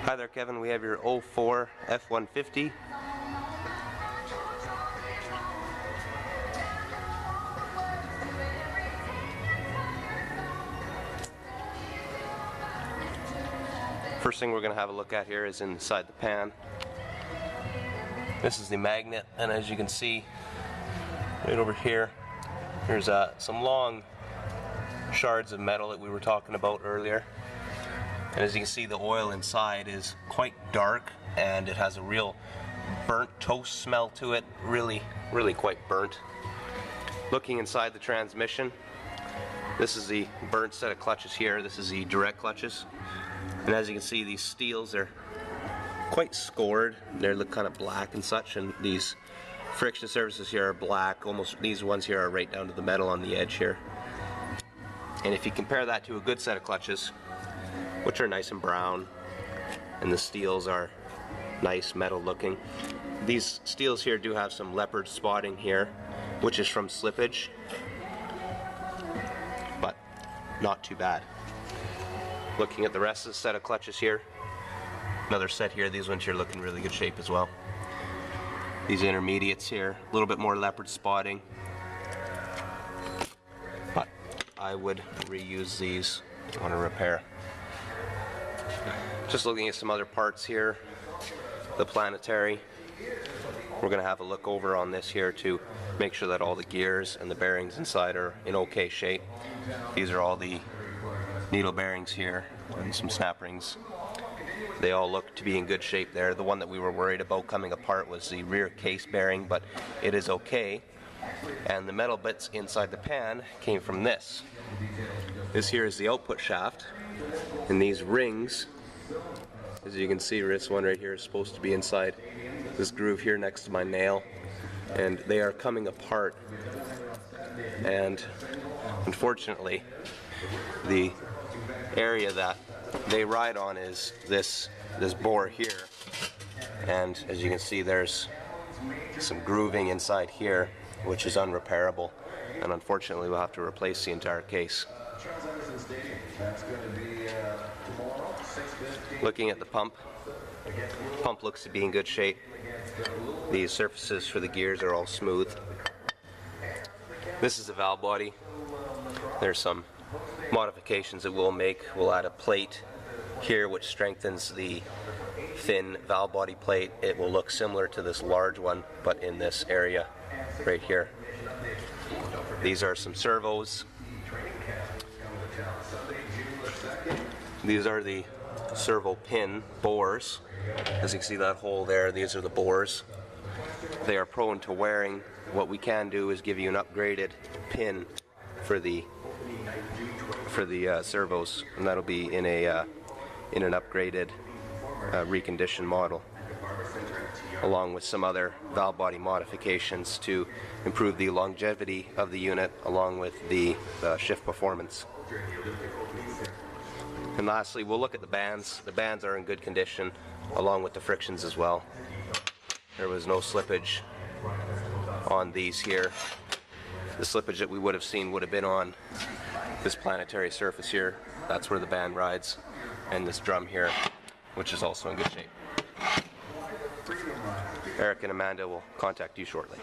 Hi there, Kevin. We have your 04 F150. First thing we're going to have a look at here is inside the pan. This is the magnet, and as you can see right over here, there's some long shards of metal that we were talking about earlier. And as you can see, the oil inside is quite dark and it has a real burnt toast smell to it. Really quite burnt. Looking inside the transmission, this is the burnt set of clutches here. This is the direct clutches. And as you can see, these steels are quite scored. They look kind of black and such, and these friction surfaces here are black. Almost these ones here are right down to the metal on the edge here. And if you compare that to a good set of clutches, which are nice and brown, and the steels are nice metal looking. These steels here do have some leopard spotting here, which is from slippage, but not too bad. Looking at the rest of the set of clutches here, another set here, these ones here look in really good shape as well. These intermediates here, a little bit more leopard spotting, but I would reuse these on a repair. Just looking at some other parts here, the planetary. We're going to have a look over on this here to make sure that all the gears and the bearings inside are in okay shape. These are all the needle bearings here and some snap rings. They all look to be in good shape there. The one that we were worried about coming apart was the rear case bearing, but it is okay. And the metal bits inside the pan came from this. This here is the output shaft, and these rings, as you can see, this one right here is supposed to be inside this groove here next to my nail, and they are coming apart. And unfortunately, the area that they ride on is this bore here, and as you can see, there's some grooving inside here, which is unrepairable, and unfortunately we'll have to replace the entire case. Looking at the pump looks to be in good shape. These surfaces for the gears are all smooth. This is the valve body. There's some modifications that we'll make. We'll add a plate here which strengthens the thin valve body plate. It will look similar to this large one, but in this area right here. These are some servos. These are the servo pin bores. As you can see that hole there, these are the bores. They are prone to wearing. What we can do is give you an upgraded pin for the servos, and that'll be in an upgraded reconditioned model, along with some other valve body modifications to improve the longevity of the unit along with the shift performance. And lastly, we'll look at the bands. The bands are in good condition, along with the frictions as well. There was no slippage on these here. The slippage that we would have seen would have been on this planetary surface here. That's where the band rides, and this drum here, which is also in good shape. Eric and Amanda will contact you shortly.